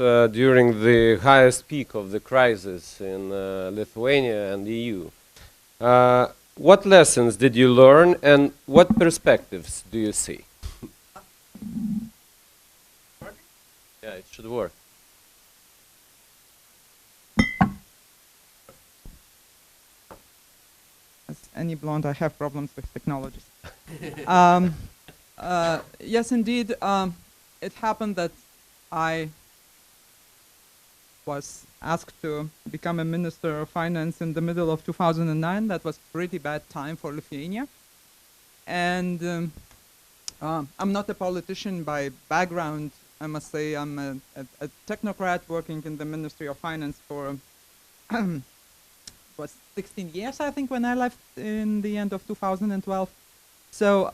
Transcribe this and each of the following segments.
during the highest peak of the crisis in Lithuania and the EU. What lessons did you learn and what perspectives do you see? Yeah, it should work. As any blonde, I have problems with technologies. Yes, indeed, it happened that I was asked to become a Minister of Finance in the middle of 2009. That was a pretty bad time for Lithuania. And I'm not a politician by background. I must say I'm a technocrat working in the Ministry of Finance for was 16 years, I think, when I left in the end of 2012. So,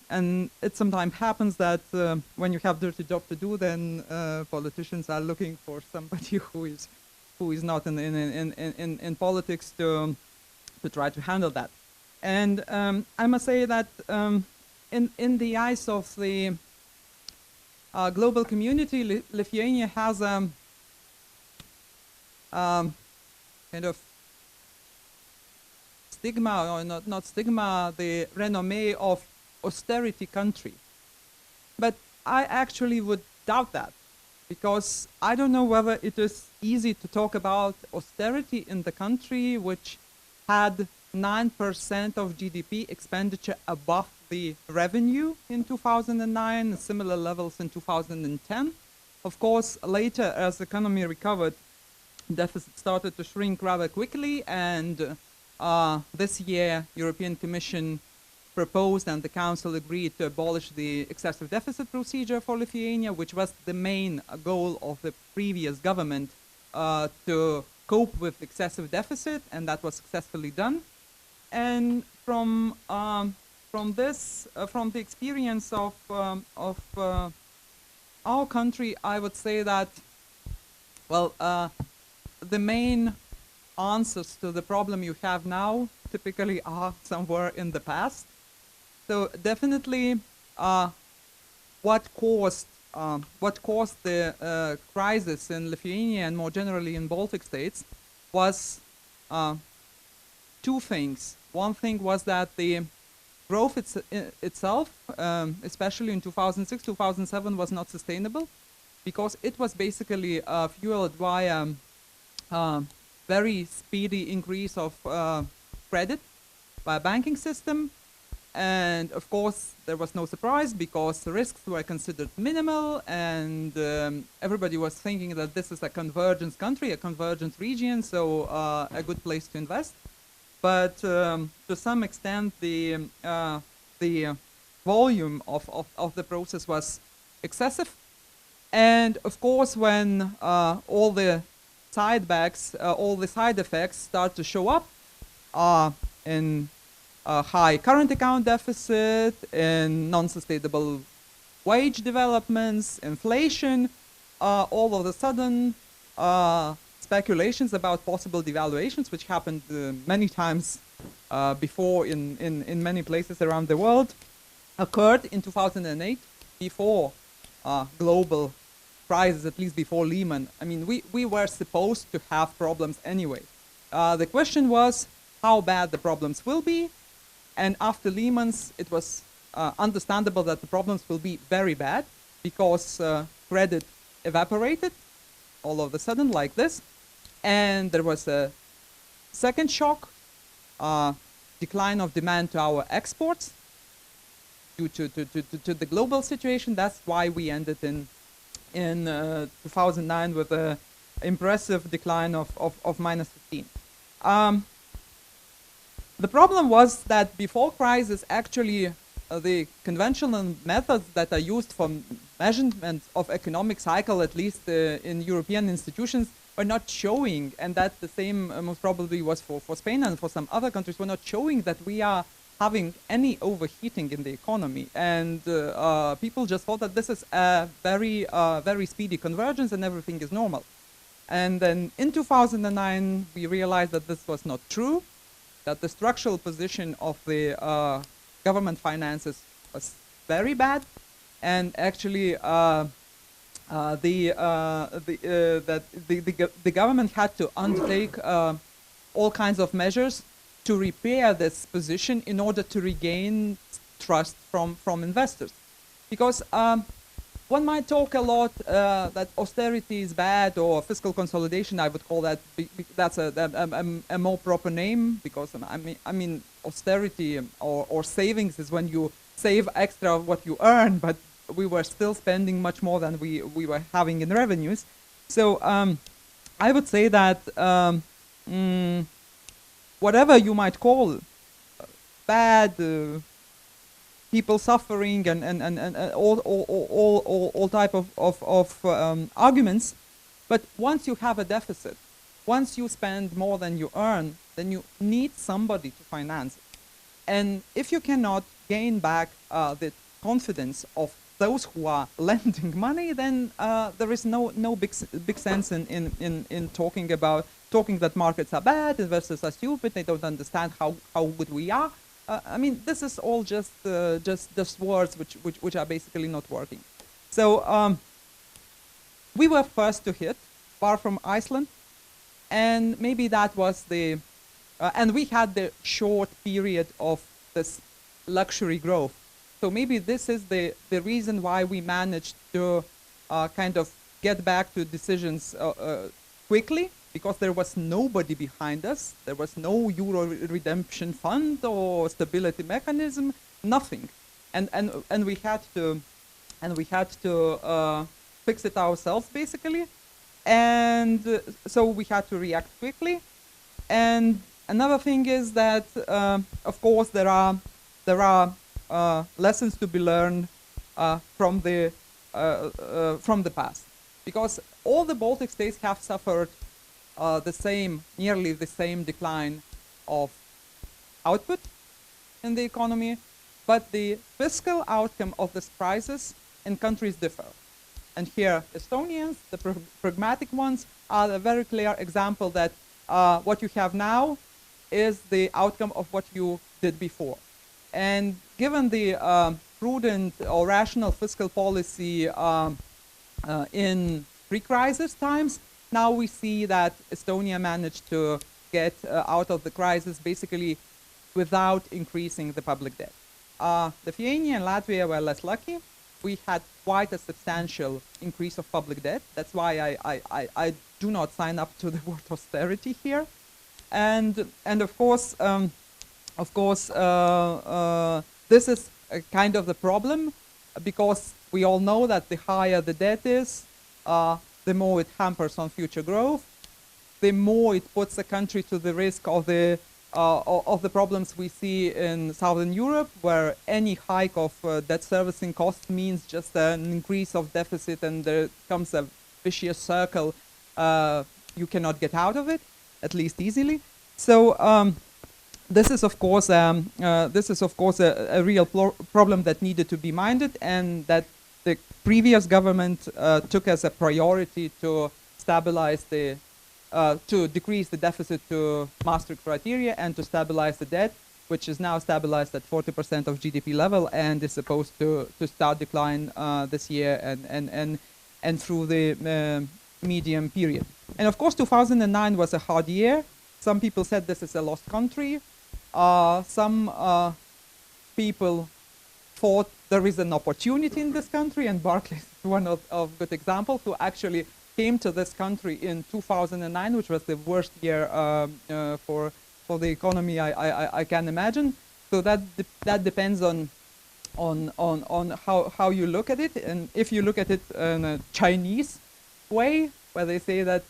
and it sometimes happens that when you have dirty job to do, then politicians are looking for somebody who is not in politics to try to handle that. And I must say that in the eyes of the global community, Lithuania has a kind of stigma, or not stigma, the renommee of austerity country. But I actually would doubt that, because I don't know whether it is easy to talk about austerity in the country which had 9% of GDP expenditure above the revenue in 2009, similar levels in 2010. Of course, later, as the economy recovered, deficit started to shrink rather quickly, and this year, European Commission proposed and the Council agreed to abolish the excessive deficit procedure for Lithuania, which was the main goal of the previous government to cope with excessive deficit, and that was successfully done. And from the experience of our country, I would say that, well, the main answers to the problem you have now typically are somewhere in the past. So definitely, what caused the crisis in Lithuania and more generally in Baltic states was two things. One thing was that the growth itself, especially in 2006, 2007, was not sustainable, because it was basically fueled by a very speedy increase of credit by a banking system. And of course, there was no surprise, because the risks were considered minimal, and everybody was thinking that this is a convergence country, a convergence region, so a good place to invest. But to some extent, the volume of the process was excessive. And of course, when all the all the side effects start to show up in high current account deficit, in non-sustainable wage developments, inflation, all of a sudden speculations about possible devaluations, which happened many times before in many places around the world, occurred in 2008 before global crisis, at least before Lehman. I mean, we were supposed to have problems anyway. The question was how bad the problems will be, and after Lehman's, it was understandable that the problems will be very bad, because credit evaporated all of a sudden like this, and there was a second shock, decline of demand to our exports due to the global situation. That's why we ended in 2009 with an impressive decline of -15. The problem was that before crisis, actually, the conventional methods that are used for measurement of economic cycle, at least in European institutions, were not showing, and that the same most probably was for Spain and for some other countries, were not showing that we are having any overheating in the economy. And people just thought that this is a very speedy convergence and everything is normal. And then in 2009, we realized that this was not true, that the structural position of the government finances was very bad, and actually the government had to undertake all kinds of measures to repair this position in order to regain trust from investors. Because one might talk a lot that austerity is bad, or fiscal consolidation. I would call that that's a more proper name, because I mean austerity or savings is when you save extra of what you earn, but we were still spending much more than we were having in revenues. So I would say that whatever you might call bad, people suffering, and all type of arguments, but once you have a deficit, once you spend more than you earn, then you need somebody to finance it. And if you cannot gain back the confidence of those who are lending money, then there is no big sense in talking that markets are bad, investors are stupid, they don't understand how good we are. I mean, this is all just words which are basically not working. So we were first to hit, far from Iceland, and maybe that was the and we had the short period of this luxury growth. So maybe this is the reason why we managed to kind of get back to decisions quickly, because there was nobody behind us. There was no Euro redemption fund or stability mechanism, nothing, and we had to fix it ourselves basically, and so we had to react quickly. And another thing is that of course there are lessons to be learned from the past, because all the Baltic states have suffered nearly the same decline of output in the economy, but the fiscal outcome of this crisis in countries differ. And here, Estonians, the pragmatic ones, are a very clear example that what you have now is the outcome of what you did before. And given the prudent or rational fiscal policy in pre-crisis times, now we see that Estonia managed to get out of the crisis basically without increasing the public debt. Lithuania and Latvia were less lucky. We had quite a substantial increase of public debt. That's why I do not sign up to the word austerity here. And of course, this is kind of the problem, because we all know that the higher the debt is, the more it hampers on future growth, the more it puts the country to the risk of the problems we see in Southern Europe, where any hike of debt servicing costs means just an increase of deficit, and there comes a vicious circle. You cannot get out of it, at least easily. So this is of course a real problem that needed to be minded, and that the previous government took as a priority to stabilize to decrease the deficit to Maastricht criteria and to stabilize the debt, which is now stabilized at 40% of GDP level and is supposed to start decline this year and through the medium period. And of course 2009 was a hard year. Some people said this is a lost country. Some people thought there is an opportunity in this country, and Barclays is one of good examples, who actually came to this country in 2009, which was the worst year for the economy I can imagine. So that depends on how you look at it, and if you look at it in a Chinese way, where they say that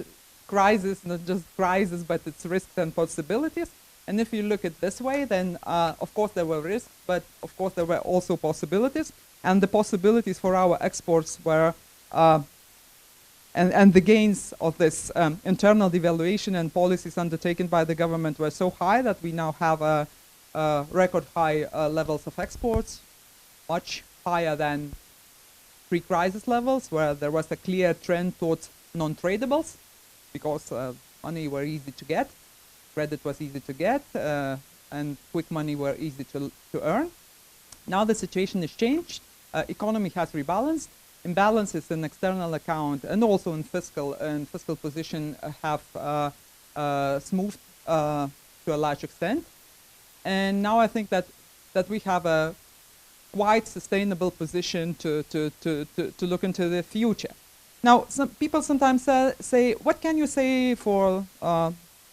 crisis, not just crisis, but it's risks and possibilities. And if you look at this way, then of course there were risks, but of course there were also possibilities. And the possibilities for our exports were, and the gains of this internal devaluation and policies undertaken by the government were so high that we now have record high levels of exports, much higher than pre-crisis levels, where there was a clear trend towards non-tradables, because money were easy to get. Credit was easy to get, and quick money were easy to earn. Now the situation has changed. Economy has rebalanced, imbalances in external account and also in fiscal position have smoothed to a large extent. And now I think that we have a quite sustainable position to look into the future. Now, some people sometimes say, what can you say for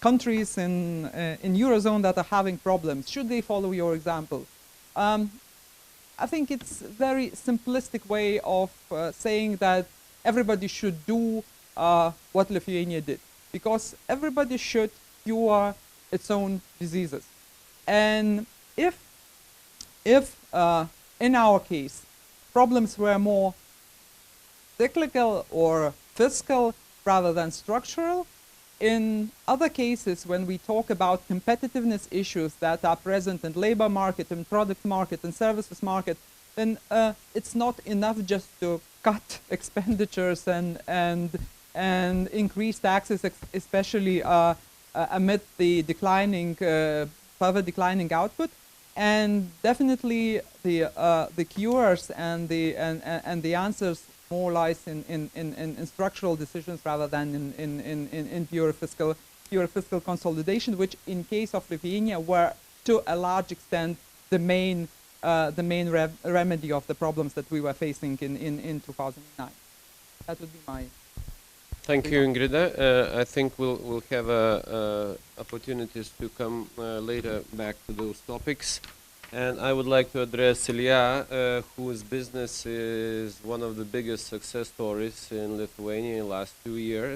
countries in Eurozone that are having problems? Should they follow your example? I think it's a very simplistic way of saying that everybody should do what Lithuania did, because everybody should cure its own diseases. And if in our case, problems were more cyclical or fiscal rather than structural, in other cases, when we talk about competitiveness issues that are present in labor market, in product market, in services market, then it's not enough just to cut expenditures and increase taxes, especially amid the declining, further declining output. And definitely the cures and the answers more lies in structural decisions rather than in pure fiscal consolidation, which in case of Lithuania were to a large extent the main remedy of the problems that we were facing in 2009. That would be my. Thank you, Ingrida. I think we'll have opportunities to come later back to those topics. And I would like to address Ilya, whose business is one of the biggest success stories in Lithuania in the last 2 years.